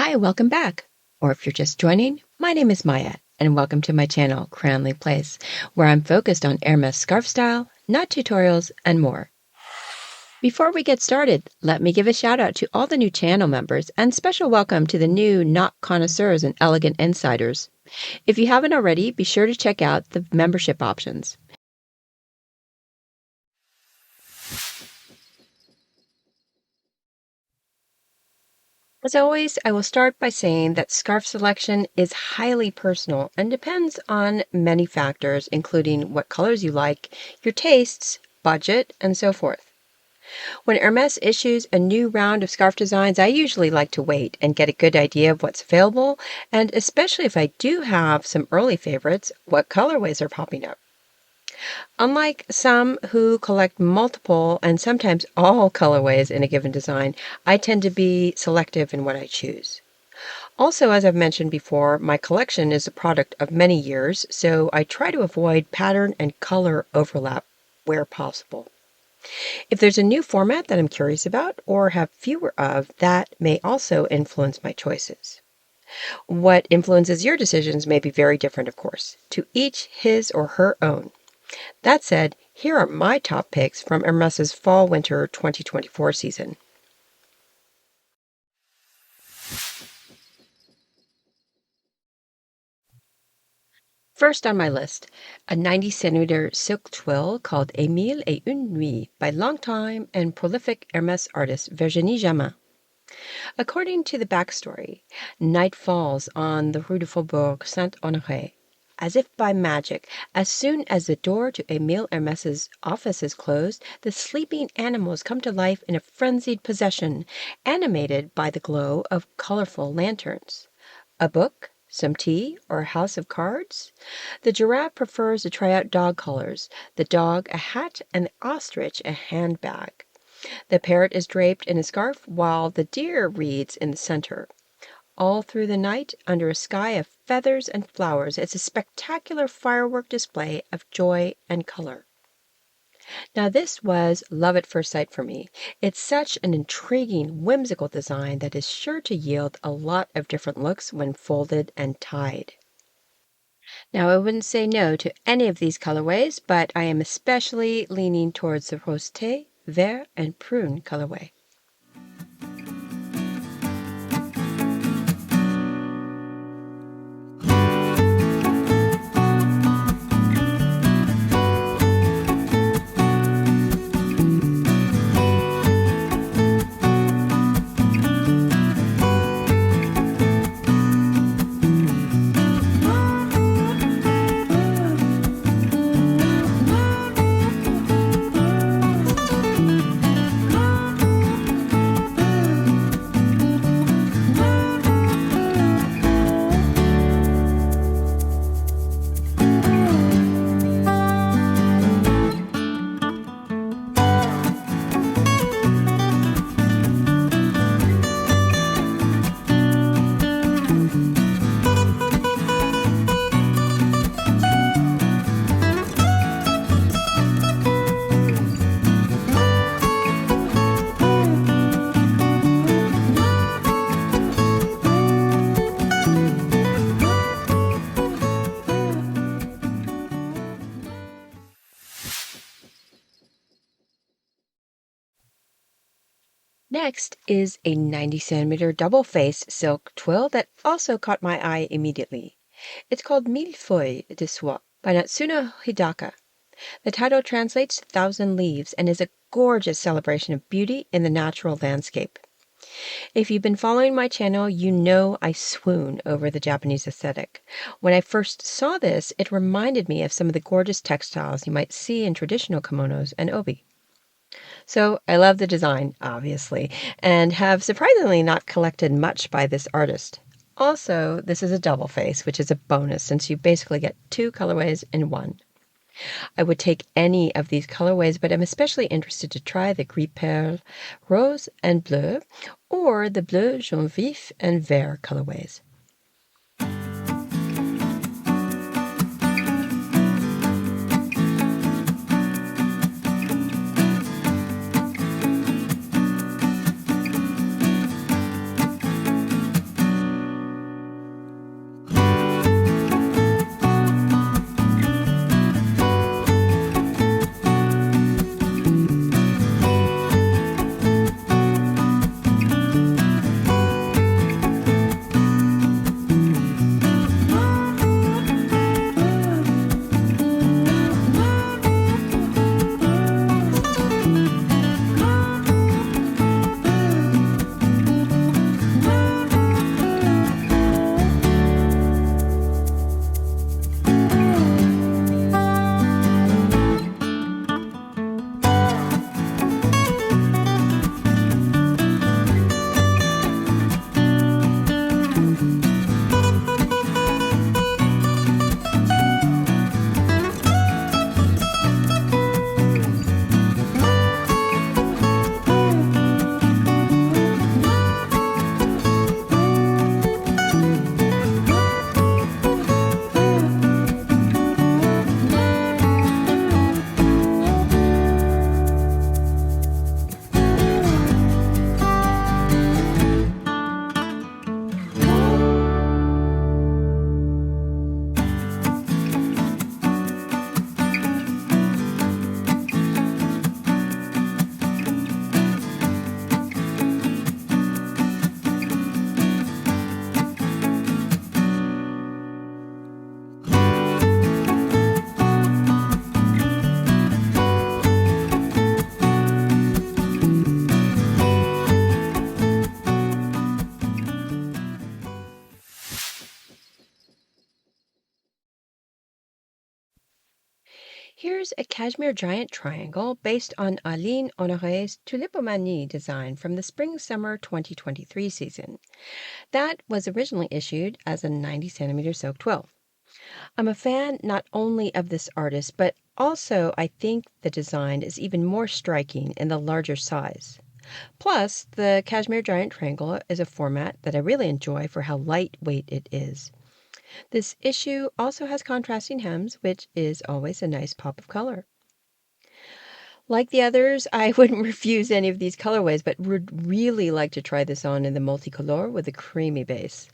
Hi, welcome back. Or if you're just joining, my name is Maya, and welcome to my channel, Cranleyplace, where I'm focused on Hermes scarf style, knot tutorials, and more. Before we get started, let me give a shout out to all the new channel members and special welcome to the new knot connoisseurs and elegant insiders. If you haven't already, be sure to check out the membership options. As always, I will start by saying that scarf selection is highly personal and depends on many factors, including what colors you like, your tastes, budget, and so forth. When Hermes issues a new round of scarf designs, I usually like to wait and get a good idea of what's available, and especially if I do have some early favorites, what colorways are popping up. Unlike some who collect multiple and sometimes all colorways in a given design, I tend to be selective in what I choose. Also, as I've mentioned before, my collection is a product of many years, so I try to avoid pattern and color overlap where possible. If there's a new format that I'm curious about or have fewer of, that may also influence my choices. What influences your decisions may be very different, of course. To each his or her own. That said, here are my top picks from Hermes's Fall-Winter 2024 season. First on my list, a 90cm silk twill called Emile et une Nuit by longtime and prolific Hermes artist Virginie Jamin. According to the backstory, night falls on the Rue du Faubourg Saint-Honoré. As if by magic, as soon as the door to Emile Hermes's office is closed, the sleeping animals come to life in a frenzied possession, animated by the glow of colorful lanterns. A book, some tea, or a house of cards? The giraffe prefers to try out dog colors, the dog a hat, and the ostrich a handbag. The parrot is draped in a scarf, while the deer reads in the center. All through the night, under a sky of feathers and flowers, it's a spectacular firework display of joy and color. Now this was love at first sight for me. It's such an intriguing, whimsical design that is sure to yield a lot of different looks when folded and tied. Now I wouldn't say no to any of these colorways, but I am especially leaning towards the rosé, vert, and prune colorway. Next is a 90cm double-faced silk twill that also caught my eye immediately. It's called Mille Feuilles de Soie by Natsuno Hidaka. The title translates to 1,000 leaves and is a gorgeous celebration of beauty in the natural landscape. If you've been following my channel, you know I swoon over the Japanese aesthetic. When I first saw this, it reminded me of some of the gorgeous textiles you might see in traditional kimonos and obi. So I love the design, obviously, and have surprisingly not collected much by this artist. Also, this is a double face, which is a bonus since you basically get two colorways in one. I would take any of these colorways, but I'm especially interested to try the Gris Perle, Rose and Bleu, or the Bleu Jaune Vif and Vert colorways. Here's a cashmere giant triangle based on Aline Honore's Tulipomanie design from the Spring-Summer 2023 season. That was originally issued as a 90cm silk twill. I'm a fan not only of this artist, but also I think the design is even more striking in the larger size. Plus, the Cashmere Giant Triangle is a format that I really enjoy for how lightweight it is. This issue also has contrasting hems, which is always a nice pop of color. Like the others, I wouldn't refuse any of these colorways, but would really like to try this on in the multicolor with a creamy base.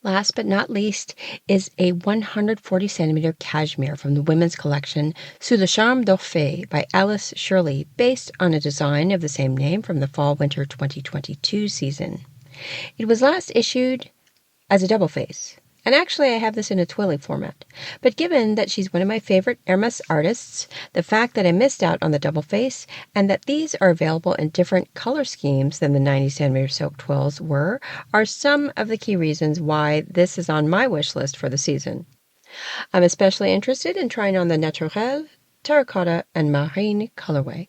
Last but not least is a 140cm cashmere from the women's collection Sous le Charme d'Orphée by Alice Shirley, based on a design of the same name from the Fall-Winter 2022 season. It was last issued as a double face, and actually I have this in a twilly format. But given that she's one of my favorite Hermes artists, the fact that I missed out on the double face, and that these are available in different color schemes than the 90cm silk twills are some of the key reasons why this is on my wish list for the season. I'm especially interested in trying on the Naturel, Terracotta, and Marine colorway.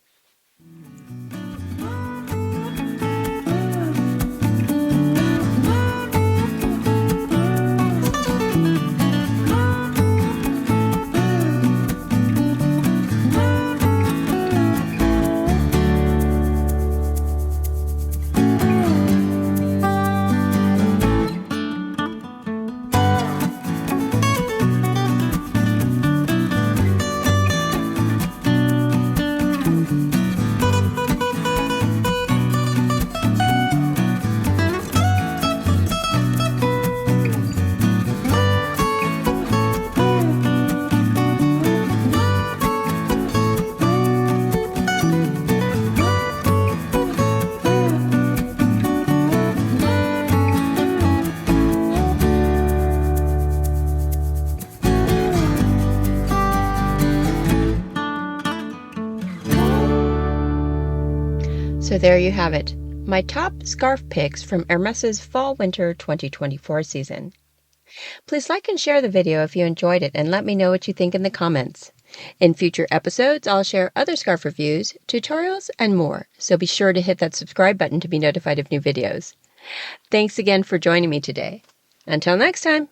So there you have it, my top scarf picks from Hermès' Fall-Winter 2024 season. Please like and share the video if you enjoyed it, and let me know what you think in the comments. In future episodes, I'll share other scarf reviews, tutorials, and more, so be sure to hit that subscribe button to be notified of new videos. Thanks again for joining me today. Until next time.